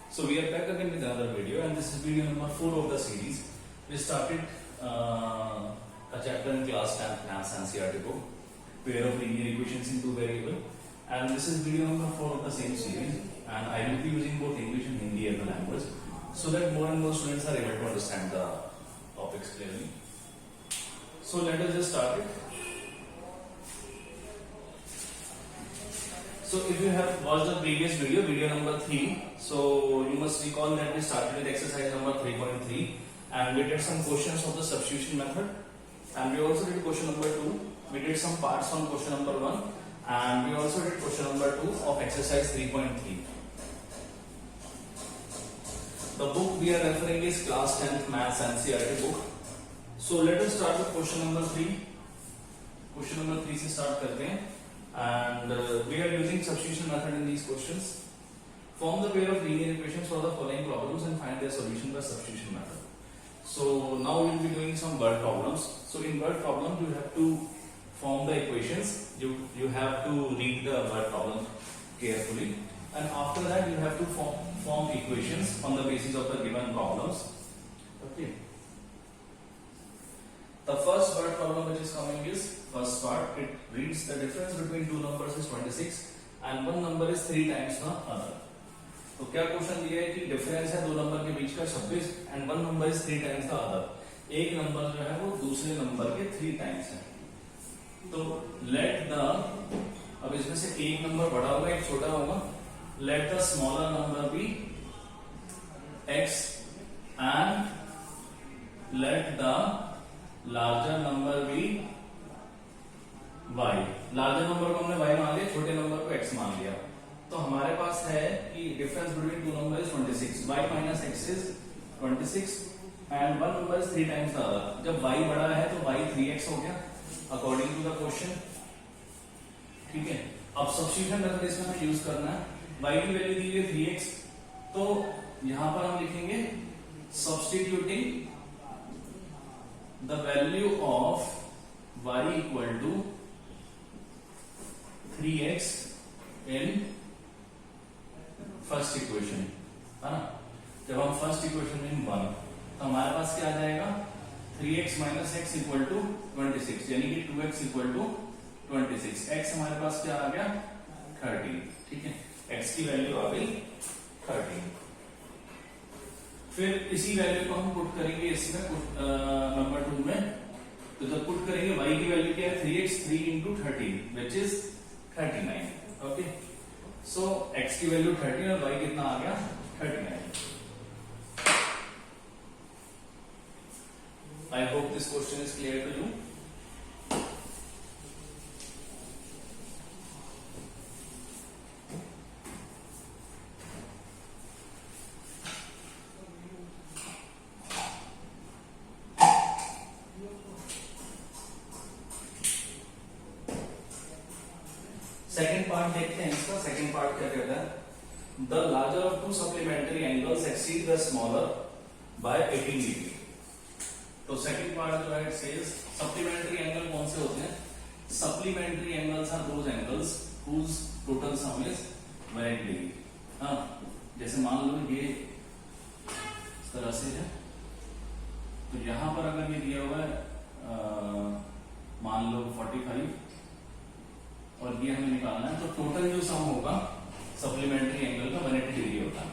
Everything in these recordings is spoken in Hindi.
So we are back again with another video, and this is video number 4 of the series. We started a chapter in class 10th Maths NCERT book, pair of linear equations in two variable, and this is video number 4 of the same series. And I will be using both English and Hindi as the language, so that more and more students are able to understand the topics clearly. So let us just start it. So if you have watched the previous video, video number 3, so you must recall that we started with exercise number 3.3 and we did some questions of the substitution method, and we also did question number 2. We did some parts on question number 1 and we also did question number 2 of exercise 3.3. The book we are referring is class 10th Maths NCERT book. So let us start with question number 3. Question number 3 से start करते हैं. And we are using substitution method in these questions. Form the pair of linear equations for the following problems and find their solution by substitution method. So now we will be doing some word problems. So in word problems you have to form the equations. You have to read the word problem carefully, and after that you have to form equations on the basis of the given problems. Okay. The first word problem which is coming is first part. It reads the difference between two numbers is 26 and one number is 3 times the other. तो क्या क्वेश्चन दिया है कि डिफरेंस है दो नंबर के बीच का 26 and one number is 3 times the other. एक नंबर जो है वो दूसरे नंबर के 3 टाइम्स है. तो लेट द, अब इसमें से एक नंबर बड़ा होगा एक छोटा होगा. Let the smaller number be x and let the larger number be y. Larger number को हमने y मान लिया, छोटे नंबर को x मान लिया. तो हमारे पास है कि difference between two number is 26. y minus x is 26 and one number is 3 times the other. जब y बड़ा है तो y 3x हो गया अकॉर्डिंग टू द क्वेश्चन. ठीक है. अब सब्स्टिट्यूशन मेथड इसमें हमें यूज करना है. y की वैल्यू दी है 3x, तो यहां पर हम लिखेंगे substituting the value of y equal to 3x in first equation, है ना. जब हम फर्स्ट इक्वेशन में 1, तो हमारे पास क्या आ जाएगा 3x minus x equal to 26, यानी कि 2x इक्वल टू 26. x हमारे पास क्या आ गया 13. ठीक है. x की वैल्यू आ गई 13. फिर इसी वैल्यू को हम पुट करेंगे इसमें नंबर 2 में. तो जब पुट करेंगे y की वैल्यू क्या है 3x 3 into 13 which is 39. Okay. So x की वैल्यू 13 और y कितना आ गया 39. I hope this question is clear to you. Second part देखते हैं इसका. सेकेंड पार्ट क्या कहता है, the larger of two supplementary angles exceed the smaller by 18 degree. तो सेकेंड पार्ट जो है सेज सप्लीमेंट्री एंगल कौन से होते हैं. Supplementary angles are those angles whose total sum is 180 degree. हाँ, जैसे मान लो ये इस तरह से है, तो यहां पर अगर ये दिया हुआ है मान लो 45 और ये हमें निकालना है, तो टोटल जो सम होगा सप्लीमेंट्री एंगल का 180 डिग्री होता है.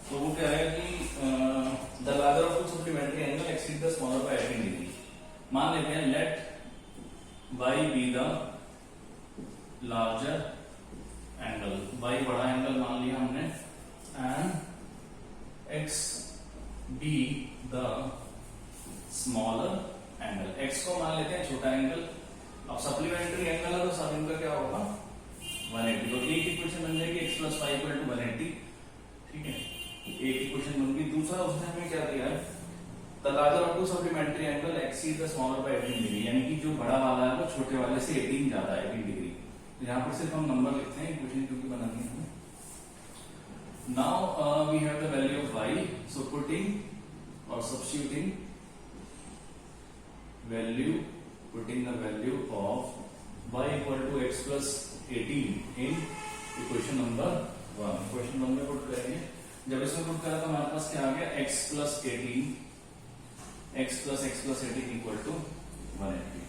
तो वो क्या है कि the larger of two supplementary angle exceed the smaller by 18 degree. मान लेते हैं let y be the larger angle. y बड़ा एंगल मान लिया हमने and x be the smaller angle. x को मान लेते हैं छोटा एंगल. अब सप्लीमेंट्री एंगल है तो सब इनका क्या होगा 180. तो एक इक्वेशन बन जाएगी x plus y equal to 180. ठीक है. एक इक्वेशन बन गई. दूसरा उसने हमें क्या दिया है, the larger of two supplementary angle exceed the smaller by 18 degree, यानी कि जो बड़ा वाला है वो छोटे वाले से 18 ज्यादा है 18 डिग्री. तो यहाँ पर सिर्फ हम नंबर लिखते हैं इक्वेशन क्योंकि बनानी है हमें. Now we have the value of y, so putting और substituting value, putting the value of y equal to x plus 18 in equation number equation 1 में पुट करेंगे। जब इसमें पुट करा तो हमारे पास क्या आ गया, x plus 18 equal to 180,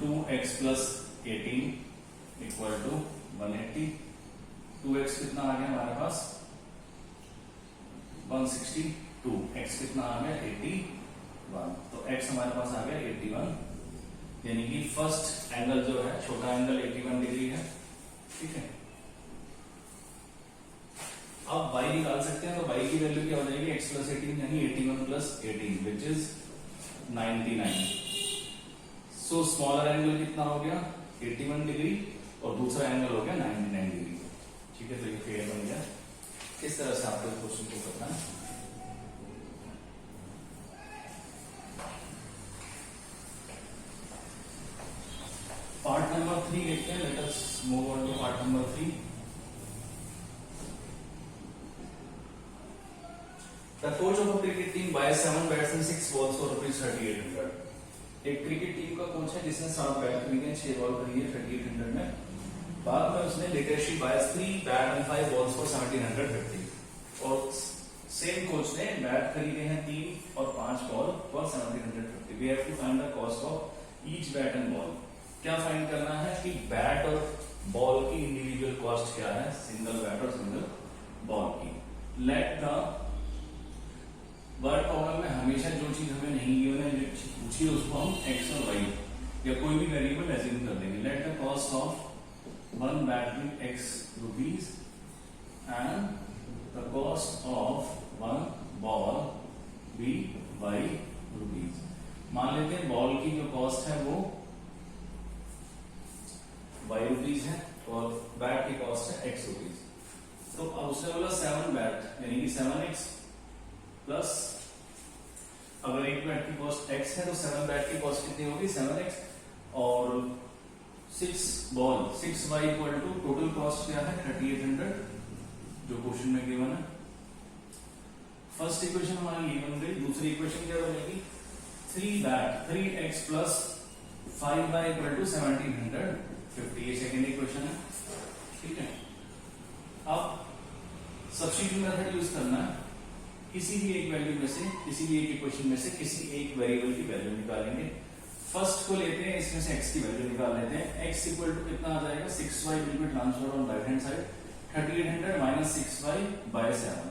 2x plus 18 equal to 180, 2x कितना आ गया हमारे पास 162, x कितना आ गया 81, तो x हमारे पास आ गया 81, यानी कि फर्स्ट एंगल जो है छोटा एंगल 81 डिग्री है। ठीक है, अब y निकाल सकते हैं, तो y की वैल्यू क्या हो जाएगी, x प्लस 18 यानी 81 plus 18 which is 99। So smaller angle कितना हो गया 81 डिग्री और दूसरा एंगल हो गया 99 डिग्री। ठीक है, तो ये फेयर बन गया। किस तरह से आपको क्वेश्चन को करना है, पार्ट नंबर 3 देखते हैं। Let us move on to part number 3। The coach of a cricket team buys 7 bats and 6 balls for rupees 3800। एक क्रिकेट टीम का कोच है जिसने 7 बैट खरीदे, 6 बॉल खरीदी है 3800 में। बाद में उसने latest bias 3 bat and 5 balls for 1750 और सेम कोच ने बैट खरीदे हैं 3 और 5 ball for 1750। We have to find the cost of each bat and ball. क्या फाइंड करना है कि बैट और बॉल की इंडिविजुअल कॉस्ट क्या है, सिंगल बैट और सिंगल बॉल की। लेट द वर्ड प्रॉब्लम में हमेशा जो चीज हमें नहीं पूछी है उसको हम x और y या कोई भी वेरिएबल एज्यूम कर देंगे। Let the cost of 1 bat be x rupees and the cost of 1 ball be y rupees. मान लेते हैं बॉल की जो कॉस्ट है वो y रुपीज है और बैट की कॉस्ट है x रुपीज। तो अब उसने बोला 7 बैट यानी कि 7x प्लस, अगर एक बैट की कॉस्ट x है तो 7 बैट की कॉस्ट कितनी होगी 7x और 6 ball 6y equal to total cost क्या है 3800 जो क्वेश्चन में गिवन है। फर्स्ट इक्वेशन हमारी ये बन गई। दूसरी इक्वेशन क्या बनेगी 3 bat 3x plus 5y equal to 1750, ये सेकेंड इक्वेशन है। ठीक है, अब सब्स्टिट्यूशन मेथड यूज करना है। किसी भी एक वैल्यू में से, किसी भी एक इक्वेशन में से किसी एक वेरिएबल की वैल्यू निकालेंगे। फर्स्ट को लेते हैं, इसमें से x की वैल्यू निकाल लेते हैं। x इक्वल टू कितना आ जाएगा 6y will be transferred on right hand side 3800 minus 6y by 7।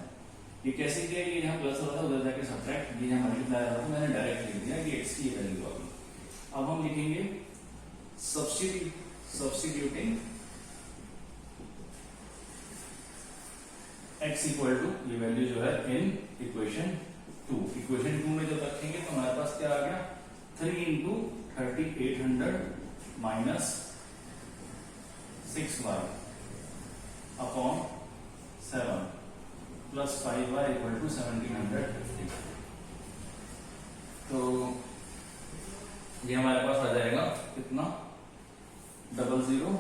ये कैसे किया, ये यहाँ प्लस होता है उधर जाके सब्ट्रैक्ट, ये यहाँ मल्टीप्लाई होता है, मैंने डायरेक्ट लिख दिया कि x की वैल्यू आ गई। अब हम लिखेंगे सब्स्टिट्यूटिंग x इक्वल टू ये वैल्यू जो है इन इक्वेशन 2। इक्वेशन 2 में जब रखेंगे तो हमारे पास क्या आ गया 3 into 3800 minus 6y upon 7 plus 5y equal to 1750। तो ये हमारे पास आ जाएगा कितना 00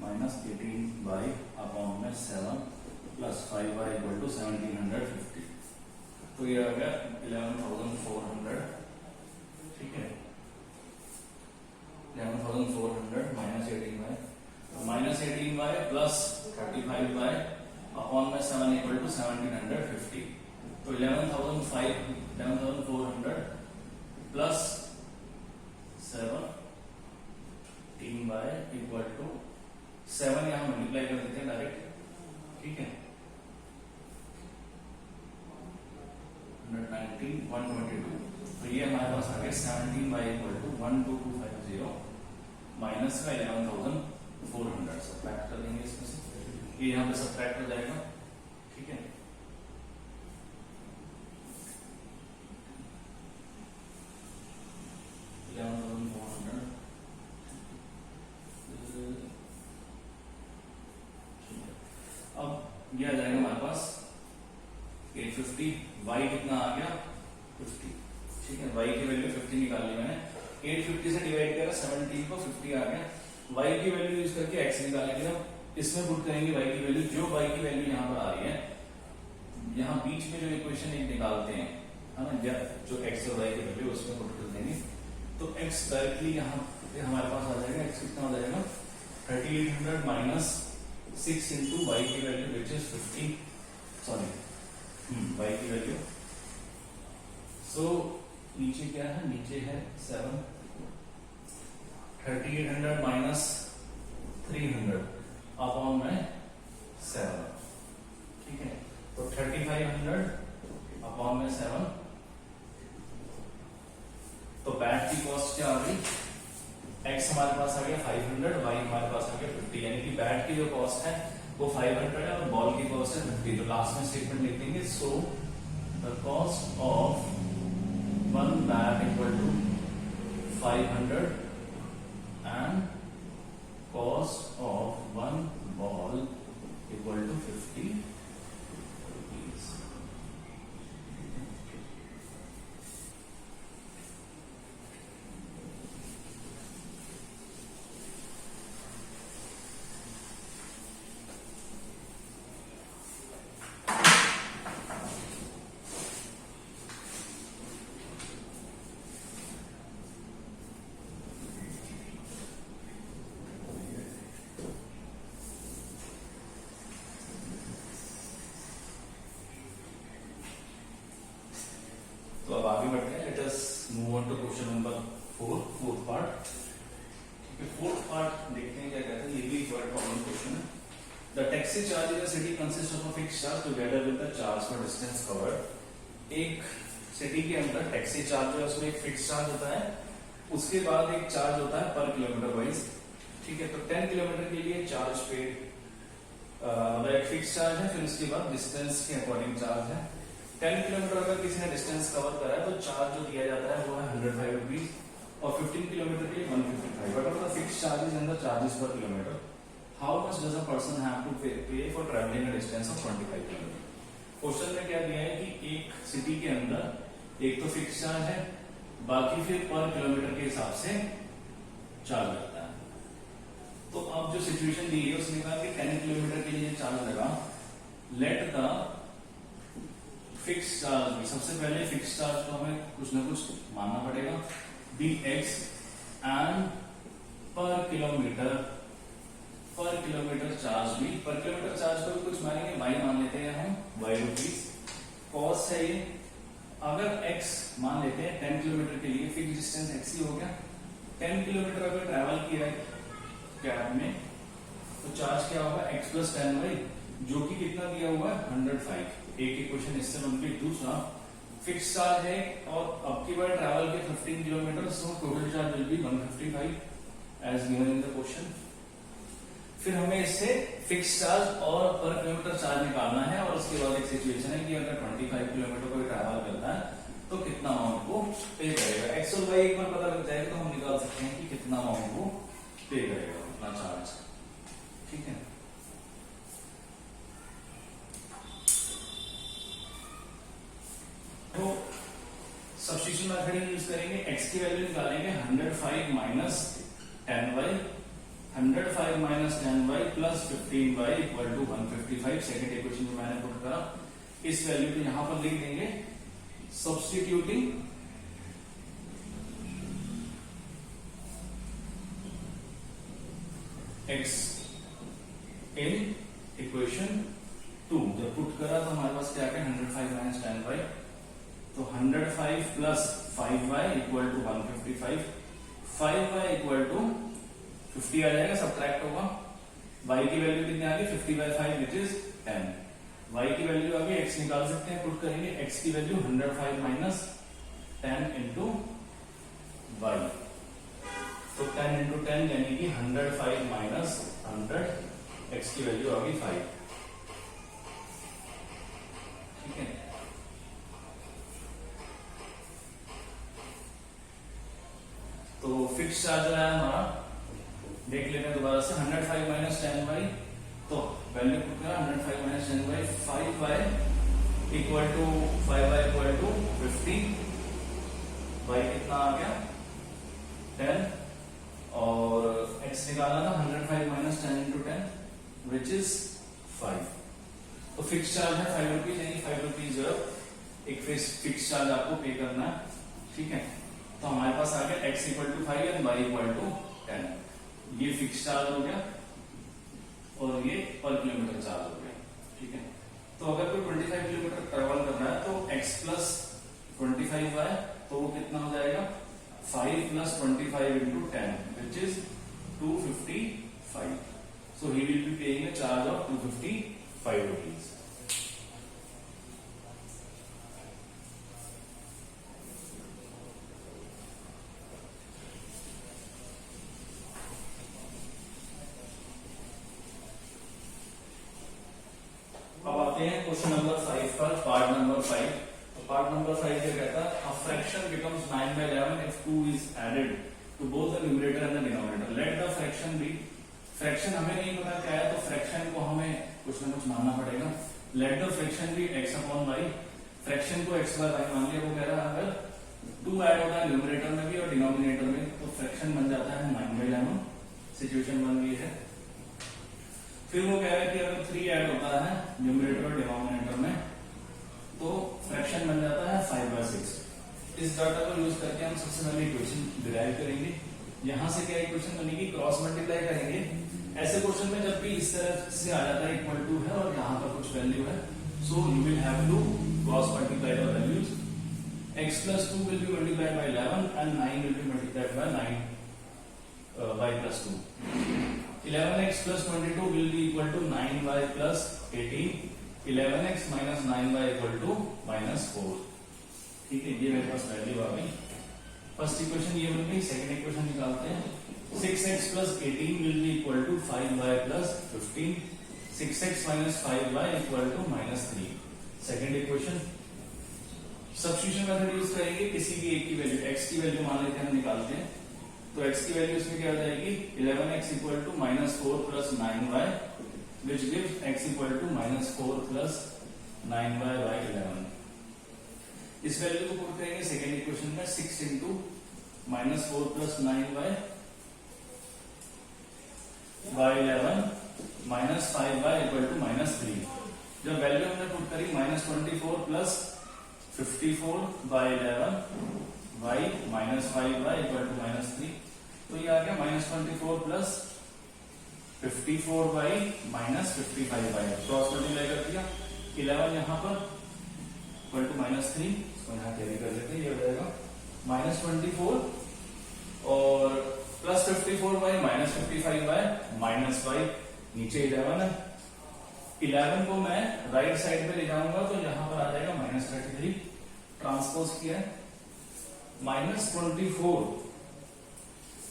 माइनस 18 बाई अपॉन में 7 प्लस 5y इक्वल टू 1750। तो ये आ गया 11,400। ठीक है, 11,400 minus 18y plus 35y upon में 7 इक्वल टू 1750। तो 11,400 प्लस 17y इक्वल टू 7 यहां मल्टीप्लाई कर देते हैं डायरेक्ट। ठीक है, 119 122। तो ये हमारे पास आ गया 17y इक्वल टू 12250 माइनस का 11,400 सब्ट्रैक्ट कर देंगे इसमें से, ये यहाँ पे सब्ट्रैक्ट हो जाएगा। ठीक है, अब ये आ जाएगा हमारे पास 850। y कितना आ गया 50। ठीक है, y की वैल्यू 50 निकाल ली मैंने। 850 से डिवाइड करा 17 को 50 आ गया। y की वैल्यू यूज करके x निकालेंगे। अब इसमें पुट करेंगे y की वैल्यू, जो y की वैल्यू यहाँ पर आ रही है, यहाँ बीच में जो इक्वेशन एक निकालते हैं है ना, जो x और y की वैल्यू उसमें पुट कर देंगे। तो x डायरेक्टली यहाँ पे हमारे पास आ जाएगा, x कितना हो जाएगा 3800 माइनस 6 इंटू y की value which is 50, sorry y की वैल्यू, सो नीचे क्या है, नीचे है 7, 3800 माइनस 300 अपॉन में 7, ठीक है, तो 3500 अपॉन में 7, तो बैट की कॉस्ट क्या आ गई, x हमारे पास आ गया 500, y हमारे पास आ गया 50, यानी कि बैट की जो कॉस्ट है वो 500 है और बॉल की कॉस्ट है 50, तो लास्ट में स्टेटमेंट लिख देंगे, so the cost of one bat equal to 500 and cost of one ball equal to 50 rupees. तो अब आगे बढ़ते हैं, let us move on to question number 4, fourth part. ठीक है, फोर्थ पार्ट देखते हैं क्या कहते हैं, ये भी एक बड़ा कॉमन क्वेश्चन है। The taxi charge in a city consist of a fixed charge together with the charge for distance covered. एक सिटी के अंदर टैक्सी चार्ज है, उसमें एक फिक्स चार्ज होता है, उसके बाद एक चार्ज होता है पर किलोमीटर वाइज। ठीक है, तो 10 किलोमीटर के लिए चार्ज पे एक फिक्स चार्ज है, फिर उसके बाद डिस्टेंस के अकॉर्डिंग चार्ज है। 10 किलोमीटर अगर किसी ने डिस्टेंस कवर करा है तो चार्ज जो दिया जाता है वो है 105 रुपीज, और 15 किलोमीटर के लिए 155। But of the fix charges and the charges per kilometre, how much does a person have to pay for travelling a distance of 25 kilometres. Question में क्या दिया है कि एक सिटी के अंदर एक तो फिक्स चार्ज है, बाकी फिर पर किलोमीटर के हिसाब से चार्ज लगता है। तो अब जो सिचुएशन दी है उसने कहा कि 10 किलोमीटर के लिए चार्ज लगा, लेट द फिक्स चार्ज भी, सबसे पहले फिक्स चार्ज को हमें कुछ ना कुछ मानना पड़ेगा, बी एक्स एंड पर किलोमीटर चार्ज भी, पर किलोमीटर चार्ज को भी कुछ मानेंगे, वाई मान लेते हैं हम, वाई रुपीज, कॉस्ट है ये, अगर एक्स मान लेते हैं 10 किलोमीटर के लिए, फिक्स डिस्टेंस एक्स ही हो गया, 10 किलोमीटर अगर ट्रैवल किया है कैब में तो चार्ज क्या होगा, एक्स प्लस 10 वाई, जो कि कितना दिया हुआ है 105। एक इक्वेशन इससे कंप्लीट। दूसरा फिक्स चार्ज है और अब की बार ट्रैवल के 15 kilometre, so total charge will be 155 as given in the question. फिर हमें इससे फिक्स चार्ज और पर किलोमीटर चार्ज निकालना है, और उसके बाद एक सिचुएशन है कि अगर 25 किलोमीटर कोई ट्रैवल करता है तो कितना अमाउंट को पे करेगा। एक्स और वाई एक बार पता लग जाएगा तो हम निकाल सकते हैं कि कितना अमाउंट को पे करेगा अपना चार्ज। ठीक है, तो सब्स्टिट्यूशन मेथड यूज करेंगे, x की वैल्यू निकालेंगे 105 minus 10y, 105 minus 10y plus 15y equal to 155। Second equation में मैंने पुट करा, इस वैल्यू को यहां पर लिख देंगे, सब्स्टिट्यूटिंग x इन इक्वेशन 2। जब पुट करा तो हमारे पास क्या है 105 माइनस 10y, तो 105 plus 5y equal to 155, 5y equal to 50 आ जाएगा, सब्ट्रैक्ट होगा, y की वैल्यू कितनी आ गई 50/5 विच इज 10, y की वैल्यू आ गई, x निकाल सकते हैं, पुट करेंगे x की वैल्यू 105 माइनस 10 इंटू y, तो 10 इंटू 10 यानी कि 105 माइनस 100, x की वैल्यू आ गई 5। ठीक है, तो फिक्स चार्ज आया हमारा, देख लेते हैं दोबारा से, 105 माइनस 10y, तो वैल्यू पुट करा 105 minus 10y, 5y equal to 50, y कितना आ गया 10, और x निकाला था 105 माइनस 10 इंटू 10 विच इज 5। तो फिक्स चार्ज है 5 रुपीज, यानी 5 रुपीज एक फिक्स चार्ज आपको पे करना है। ठीक है, तो हमारे पास आ गया x equal to 5 and y equal to 10। ये फिक्स चार्ज हो गया और ये पर किलोमीटर चार्ज हो गया। ठीक है, तो अगर कोई 25 किलोमीटर ट्रेवल कर रहा है तो x प्लस 25y, तो वो कितना हो जाएगा 5 plus 25 into 10 which is 255। So he will be paying a charge of 255 rupees. अब आते हैं क्वेश्चन नंबर 5 पर, पार्ट नंबर 5। तो पार्ट नंबर 5 क्या कहता है, a fraction becomes 9/11 if 2 is added to both the numerator and the denominator. Let the fraction be, fraction हमें नहीं पता क्या है, तो फ्रैक्शन को हमें कुछ ना कुछ मानना पड़ेगा। Let the fraction be x upon y, fraction को x बाय y मान लिया। वो कह रहा है अगर 2 ऐड होता है न्यूमरेटर में भी और डिनोमिनेटर में, तो फ्रैक्शन बन जाता है 9/11। सिचुएशन बन गई है। फिर वो कह रहा है कि अगर 3 ऐड होता है न्यूमरेटर और डिनोमिनेटर में, तो फ्रैक्शन बन जाता है 5/6। इस डाटा को यूज करके हम सबसे पहले इक्वेशन डिराइव करेंगे। यहां से क्या इक्वेशन बनेगी, क्रॉस मल्टीप्लाई करेंगे। ऐसे क्वेश्चन में जब भी इस तरह से आ जाता है इक्वल टू है और यहाँ पर कुछ वैल्यू है, so you will have to cross multiply the values. x plus 2 will be multiplied by 11 and 9 will be multiplied by 9 by plus 2. 11x plus 22 will be equal to 9y plus 18. 11x minus 9y equal to minus 4. ठीक है, ये मेरे पास वैल्यू आ गई। फर्स्ट इक्वेशन ये बन गई। सेकंड इक्वेशन निकालते हैं। 6x plus 18 will be equal to 5y plus 15. 6x minus 5y equal to minus 3. Second equation substitution method use करेंगे। किसी भी एक की वैल्यू, x की वैल्यू मान लेते हैं, हम निकालते हैं। तो x की वैल्यू इसमें क्या हो जाएगी, 11x equal to minus 4 plus 9y, which gives x equal to minus 4 plus 9y by 11. इस वैल्यू को पुट करेंगे सेकेंड इक्वेशन में। 6 into minus 4 plus 9y by 11 minus 5y equal to minus 3। जब वैल्यू हमने पुट करी minus 24 plus 54 by 11 y minus 5y equal to minus 3, तो ये आ गया minus 24 plus 54 by minus 55 by. Cross multiply कर दिया। 11 यहाँ पर इक्वल टू माइनस 3, इसको यहाँ कैरी कर लेते हैं। ये हो जाएगा माइनस 24 और plus 54 by minus 55 by minus 5, नीचे 11 है। 11 को मैं राइट साइड पे ले जाऊंगा तो यहाँ पर आ जाएगा माइनस 33। ट्रांसपोज किया है। Minus 24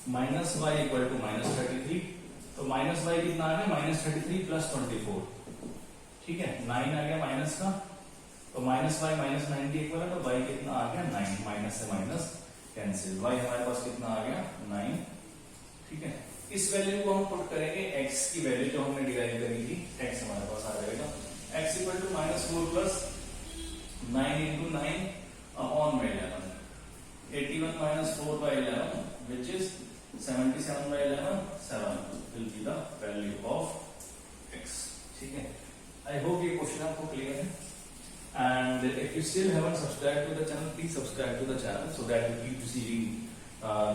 minus y equal to minus 33, तो माइनस वाई कितना आ गया, माइनस 33 प्लस 24। ठीक है, 9 आ गया माइनस का, तो माइनस वाई माइनस 90 इक्वल है, तो वाई कितना आ गया 9। माइनस से माइनस कैंसिल, वाई हमारे पास कितना आ गया 9। ठीक है, इस वैल्यू को हम पुट करेंगे x की वैल्यू जो हमने डिराइव करी थी, x हमारे पास आ जाएगा x equal to minus 4 plus 9 into 9 on में 11, 81 minus 4 by 11, which is 77 by 11, 7 will be the value of x. ठीक है, I hope ये क्वेश्चन आपको क्लियर है। And if you still haven't subscribed to the channel, please subscribe to the channel so that you keep receiving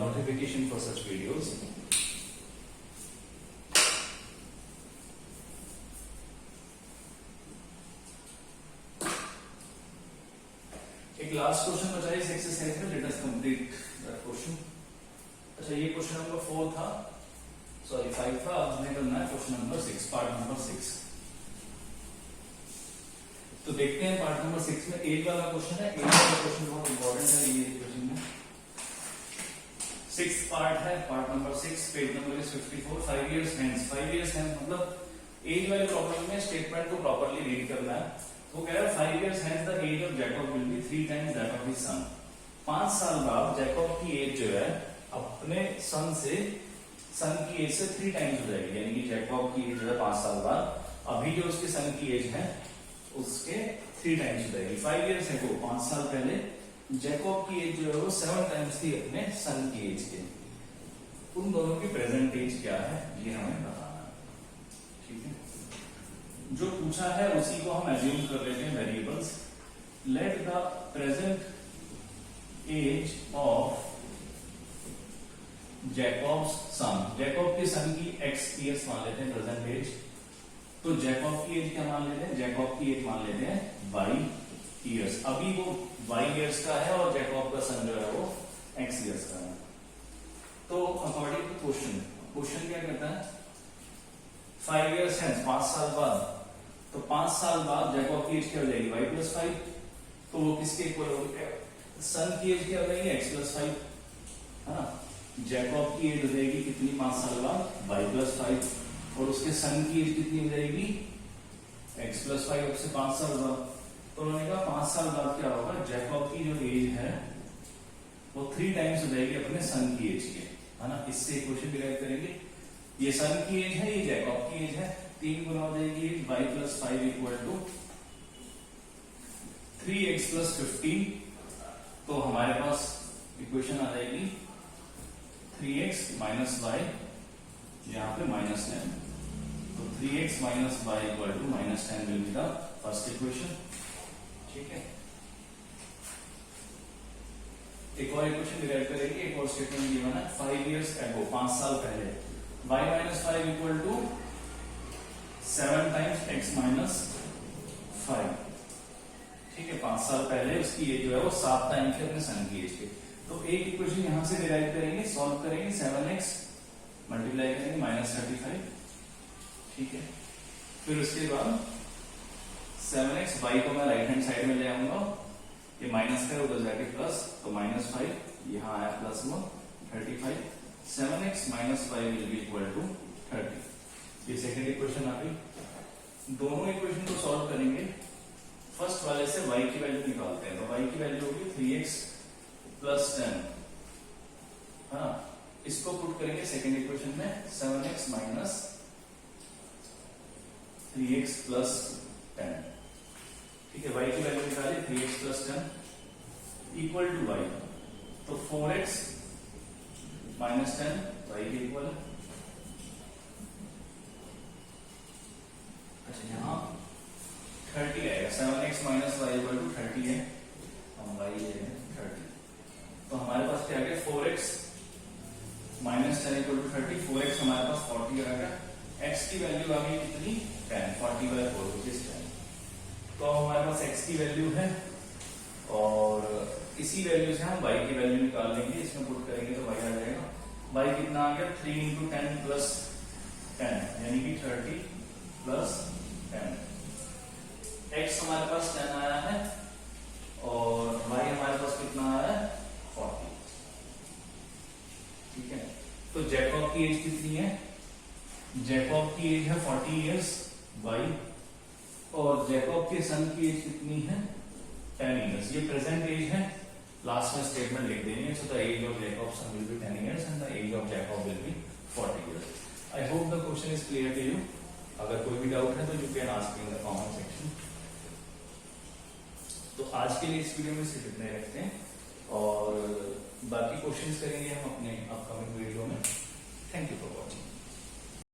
notification for such videos. एक लास्ट क्वेश्चन बचा है इस एक्सरसाइज में, let us complete that question. अच्छा, ये क्वेश्चन नंबर 4 था, सॉरी 5 था। अब हमें करना है क्वेश्चन नंबर 6, पार्ट नंबर 6। तो देखते हैं पार्ट नंबर 6 में एज वाला क्वेश्चन है। एज वाला क्वेश्चन बहुत इंपॉर्टेंट है ये क्वेश्चन में। 6th पार्ट है, part number 6, page number is 54। 5 years hence, 5 years hence मतलब एज वाले प्रॉब्लम में स्टेटमेंट को प्रॉपर्ली रीड करना है। वो कह रहा है 5 years hence the age of Jacob will be 3 times that of his son. 5 साल बाद जैकब की एज जो है अपने सन की एज से 3 टाइम्स हो जाएगी। यानी कि जैकब की एज जो है 5 साल बाद अभी जो उसके सन की एज है उसके 3 टाइम्स हो जाएगी। 5 years है, 5 साल पहले जैकब की एज जो है वो 7 टाइम्स थी अपने सन की एज के। उन दोनों की प्रेजेंट एज क्या है ये हमें बताना है। ठीक है, जो पूछा है उसी को हम एज्यूम कर लेते हैं variables. Let the present age of Jacob's son, Jacob के सन की x ईयर्स मान लेते हैं प्रेजेंट एज, तो जैकॉब की एज क्या मान लेते हैं, जैकॉब की एज मान लेते हैं y ईयर्स। अभी वो y ईयर्स का है और जैकॉब का सन जो है वो x ईयर्स का है। तो अकॉर्डिंग टू क्वेश्चन, क्वेश्चन क्या कहता है 5 ईयर्स है, 5 साल बाद, तो 5 साल बाद जैकॉब की एज क्या हो जाएगी y+5, तो वो किसके इक्वल होगी, सन की एज क्या हो जाएगी x+5 है ना। जैकॉब की एज हो जाएगी कितनी 5 साल बाद y+5, और उसके सन की एज कितनी हो जाएगी x+5 अब से 5 साल बाद। तो उन्होंने कहा 5 साल बाद क्या होगा, जैकॉब की जो एज है वो 3 टाइम्स हो जाएगी अपने सन की एज के, है ना। इससे क्वेश्चन डिराइव करेंगे, ये सन की एज है, ये जैकॉब की एज है, 3 गुना हो जाएगी y+5 इक्वल टू 3x + 15। तो हमारे पास इक्वेशन आ जाएगी 3x - y, यहाँ पे -10, तो 3x - y equal to -10 will be the first equation. ठीक है, एक और इक्वेशन डिराइव करेंगे, एक और स्टेटमेंट गिवन है 5 इयर्स अगो, 5 साल पहले y - 5 equal to 7 times x - 5। ठीक है, 5 साल पहले उसकी एज जो है वो 7 टाइम के अपने सन की एज के। तो एक इक्वेशन यहां से डिराइव करेंगे, सॉल्व करेंगे, 7x मल्टीप्लाई करेंगे -35। ठीक है, फिर उसके बाद 7x, y को मैं राइट हैंड साइड में ले आऊंगा, ये माइनस का उधर जाके प्लस, तो -5 यहाँ आया प्लस में 35, 7x - y will be equal to 30। ये सेकेंड इक्वेशन आ गई। दोनों इक्वेशन को सॉल्व करेंगे, फर्स्ट वाले से y की वैल्यू निकालते हैं, तो y की वैल्यू होगी 3x + 10, हाँ, इसको पुट करेंगे सेकेंड इक्वेशन में, 7x - 3x + 10। ठीक है, y की वैल्यू निकाली 3x + 10 इक्वल टू y, तो 4x - 10 y के इक्वल। अच्छा, यहाँ 30 आएगा, 7x - y इक्वल टू 30 है, हम y ले रहे हैं 30, तो हमारे पास क्या आ गया 4x - 10 इक्वल टू 30, 4x हमारे पास 40 आ गया, x की वैल्यू आ गई कितनी 10, 40/4 विच इज 10। तो हमारे पास x की वैल्यू है, और इसी वैल्यू से हम y की वैल्यू निकाल लेंगे, इसमें पुट करेंगे तो y आ जाएगा, y कितना आ गया 3 × 10 + 10 यानी कि 30 + 10। x हमारे पास 10 आया है और y हमारे पास कितना आया है 40। ठीक है, तो जैकॉब की एज कितनी है, जैकॉब की एज है 40 इयर्स y, और जैकॉब के सन की एज कितनी है 10 इयर्स। ये प्रेजेंट एज है, लास्ट में स्टेटमेंट लिख देंगे, so the age of Jacob son will be 10 years and the age of Jacob will be 40 years. I hope the question is clear to you. अगर कोई भी डाउट है तो you can ask in the comment section. तो आज के लिए इस वीडियो में सिर्फ इतना ही रखते हैं, और बाकी क्वेश्चंस करेंगे हम अपने अपकमिंग वीडियो में। Thank you for watching.